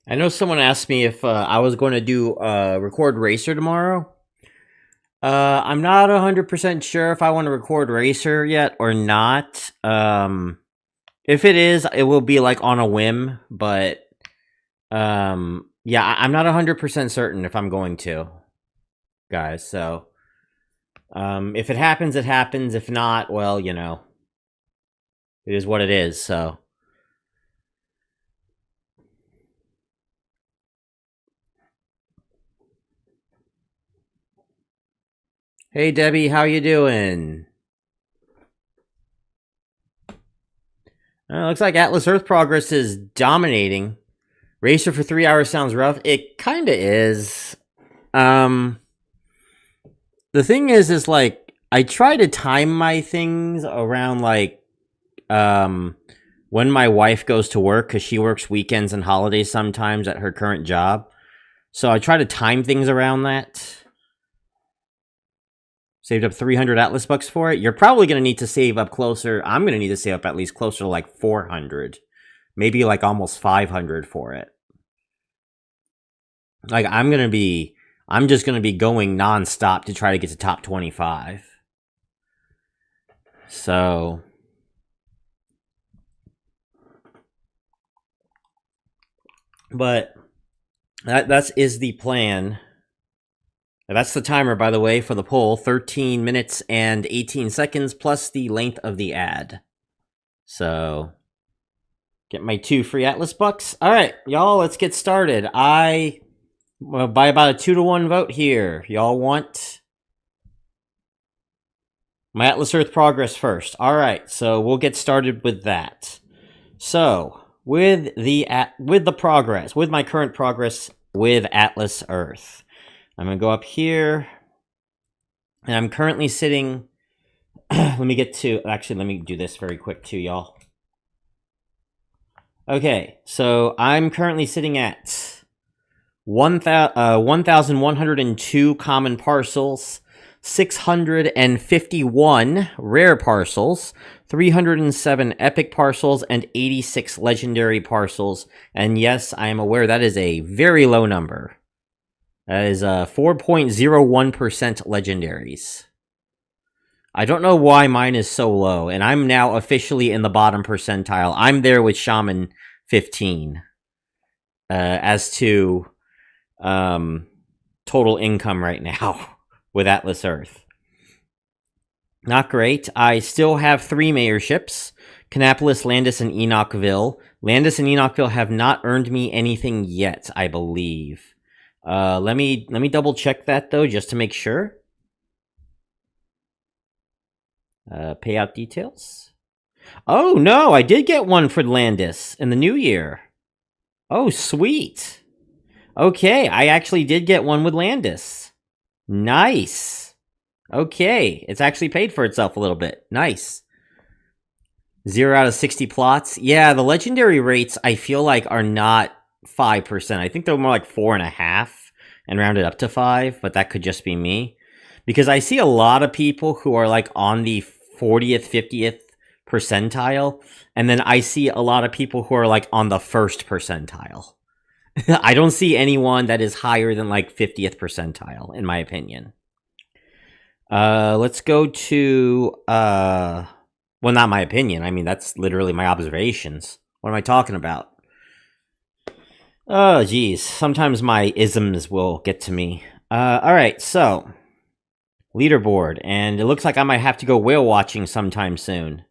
I know someone asked me if I was going to do record Racer tomorrow. I'm not 100% sure if I want to record Racer yet or not. If it is, it will be like on a whim, but yeah, I'm not 100% certain if I'm going to, guys. So, if it happens, it happens. If not, well, it is what it is. So, hey Debbie, how you doing? Looks like Atlas Earth Progress is dominating. Racer for 3 hours sounds rough. It kind of is. Um, the thing is like I try to time my things around like um when my wife goes to work because she works weekends and holidays sometimes at her current job. So I try to time things around that. Saved up 300 Atlas bucks for it. You're probably going to need to save up closer. I'm going to need to save up at least closer to like 400, maybe like almost 500 for it. Like I'm just going to be going nonstop to try to get to top 25. So but that is the plan. That's the timer, by the way, for the poll. 13 minutes and 18 seconds plus the length of the ad. So, get my 2 free Atlas bucks. All right, y'all, let's get started. I by about a 2-to-1 vote here. Y'all want my Atlas Earth Progress first. All right, so we'll get started with that. So, with my current progress with Atlas Earth, I'm going to go up here, and I'm currently sitting... let me do this very quick too, y'all. Okay, so I'm currently sitting at 1,102 common parcels, 651 rare parcels, 307 epic parcels, and 86 legendary parcels. And yes, I am aware that is a very low number. That is 4.01% legendaries. I don't know why mine is so low, and I'm now officially in the bottom percentile. I'm there with Shamen15 as to total income right now with Atlas Earth. Not great. I still have 3 mayorships, Canopolis, Landis, and Enochville. Landis and Enochville have not earned me anything yet, I believe. Let me double check that though, just to make sure. Payout details. Oh no, I did get one for Landis in the new year. Oh, sweet. Okay, I actually did get one with Landis. Nice. Okay, it's actually paid for itself a little bit. Nice. 0 out of 60 plots. Yeah, the legendary rates I feel like are not 5%. I think they're more like 4.5 and rounded up to 5, but that could just be me. Because I see a lot of people who are like on the 40th, 50th percentile, and then I see a lot of people who are like on the 1st percentile. I don't see anyone that is higher than like 50th percentile, in my opinion. Let's go to well, not my opinion. I mean, that's literally my observations. What am I talking about? Oh, geez. Sometimes my isms will get to me. All right, so leaderboard, and it looks like I might have to go whale watching sometime soon.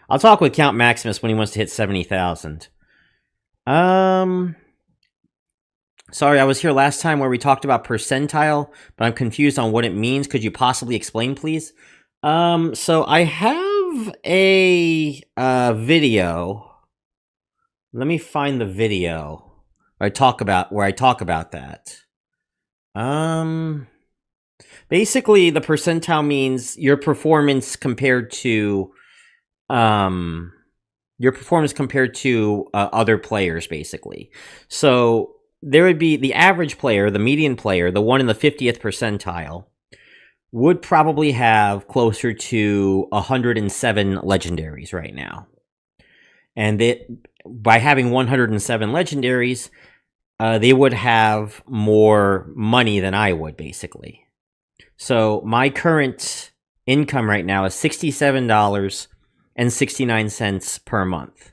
I'll talk with Count Maximus when he wants to hit 70,000. Sorry, I was here last time where we talked about percentile, but I'm confused on what it means. Could you possibly explain, please? So I have a video. Let me find the video where I talk about that. Basically, the percentile means your performance compared to other players, basically. So there would be the average player, the median player, the one in the 50th percentile, would probably have closer to 107 legendaries right now. And by having 107 legendaries, they would have more money than I would, basically. So my current income right now is $67.69 per month.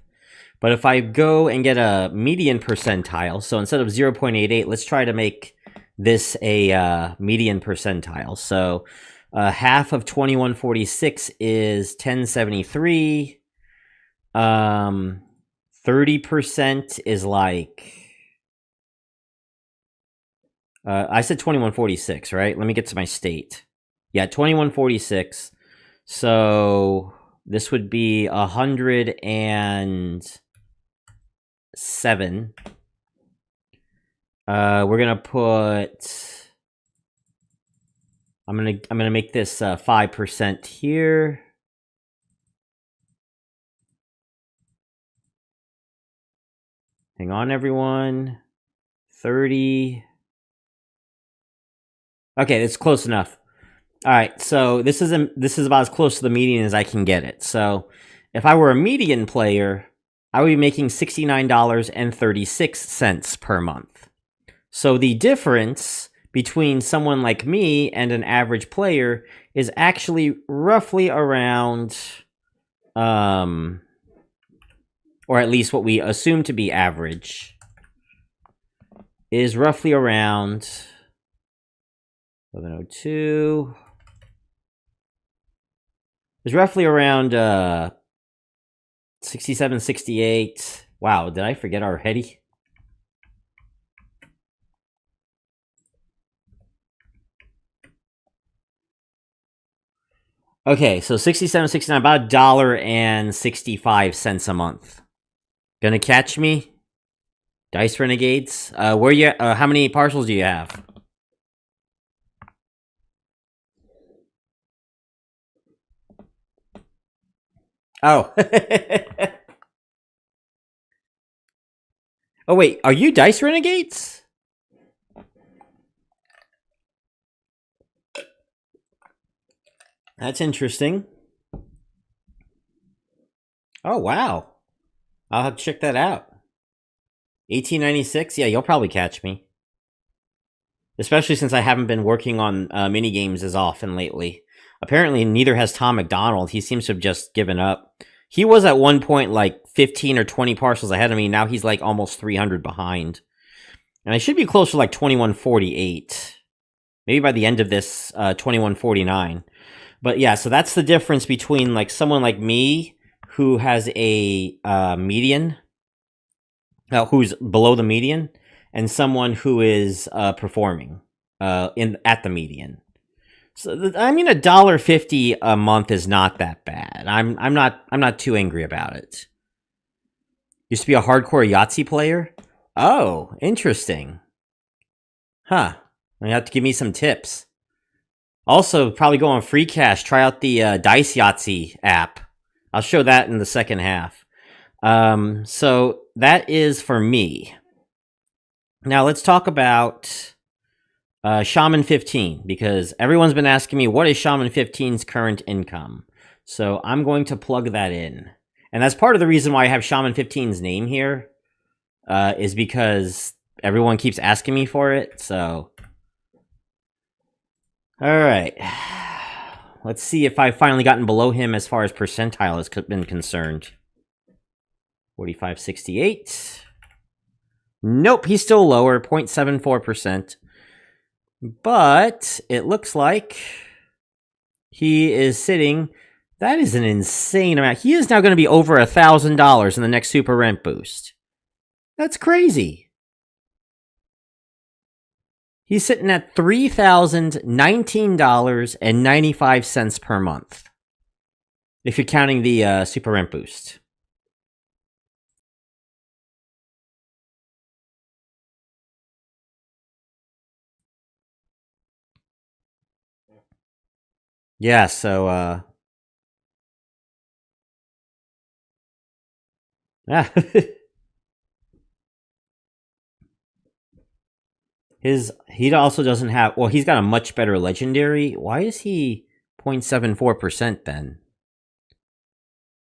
But if I go and get a median percentile, so instead of 0.88, let's try to make this a median percentile. So half of 2146 is 1073. 30% is like... I said 2146, right? Let me get to my state. Yeah, 2146. So this would be 107. We're gonna put... I'm gonna make this 5% here. Hang on, everyone. 30. Okay, it's close enough. All right, so this is about as close to the median as I can get it. So if I were a median player, I would be making $69.36 per month. So the difference between someone like me and an average player is actually roughly around, or at least what we assume to be average, is roughly around 1102. It's roughly around 67, 68. Wow, did I forget already? Okay, so 67, 69, about $1.65 a month. Gonna catch me? Dice Renegades? Where you? How many parcels do you have? Oh. Oh, wait. Are you Dice Renegades? That's interesting. Oh, wow. I'll have to check that out. 1896? Yeah, you'll probably catch me. Especially since I haven't been working on mini games as often lately. Apparently, neither has Tom McDonald. He seems to have just given up. He was at one point like 15 or 20 parcels ahead of me. Now he's like almost 300 behind. And I should be close to like 2148. Maybe by the end of this, 2149. But yeah, so that's the difference between like someone like me who has a median, who's below the median, and someone who is performing at the median. So I mean, $1.50 a month is not that bad. I'm not too angry about it. Used to be a hardcore Yahtzee player. Oh, interesting. Huh. You have to give me some tips. Also, probably go on Free Cash. Try out the Dice Yahtzee app. I'll show that in the second half. So that is for me. Now let's talk about Shamen15, because everyone's been asking me, what is Shamen15's current income? So I'm going to plug that in. And that's part of the reason why I have Shamen15's name here, is because everyone keeps asking me for it, so... Alright. Let's see if I've finally gotten below him as far as percentile has been concerned. 4568. Nope, he's still lower, 0.74%. But it looks like he is sitting... That is an insane amount. He is now going to be over $1,000 in the next Super Rent Boost. That's crazy. He's sitting at $3,019.95 per month, if you're counting the Super Rent Boost. Yeah, so yeah. He also doesn't have... Well, he's got a much better legendary. Why is he 0.74% then?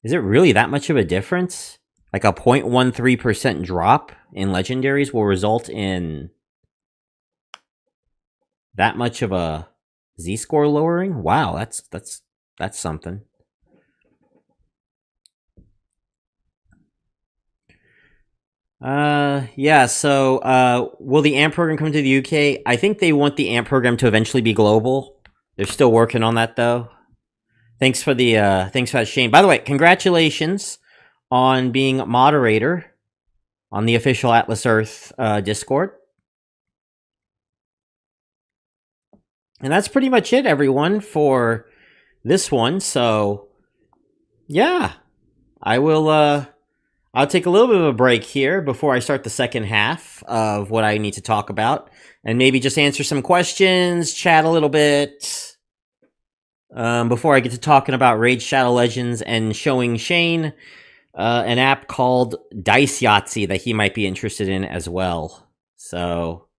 Is it really that much of a difference? like a 0.13% drop in legendaries will result in that much of a Z-score lowering? Wow, that's something. Yeah, so will the AMP program come to the UK? I think they want the AMP program to eventually be global. They're still working on that though. Thanks for that, Shane. By the way, congratulations on being moderator on the official Atlas Earth Discord. And that's pretty much it, everyone, for this one. So, yeah, I'll take a little bit of a break here before I start the second half of what I need to talk about, and maybe just answer some questions, chat a little bit, before I get to talking about Raid Shadow Legends and showing Shane an app called Dice Yahtzee that he might be interested in as well. So,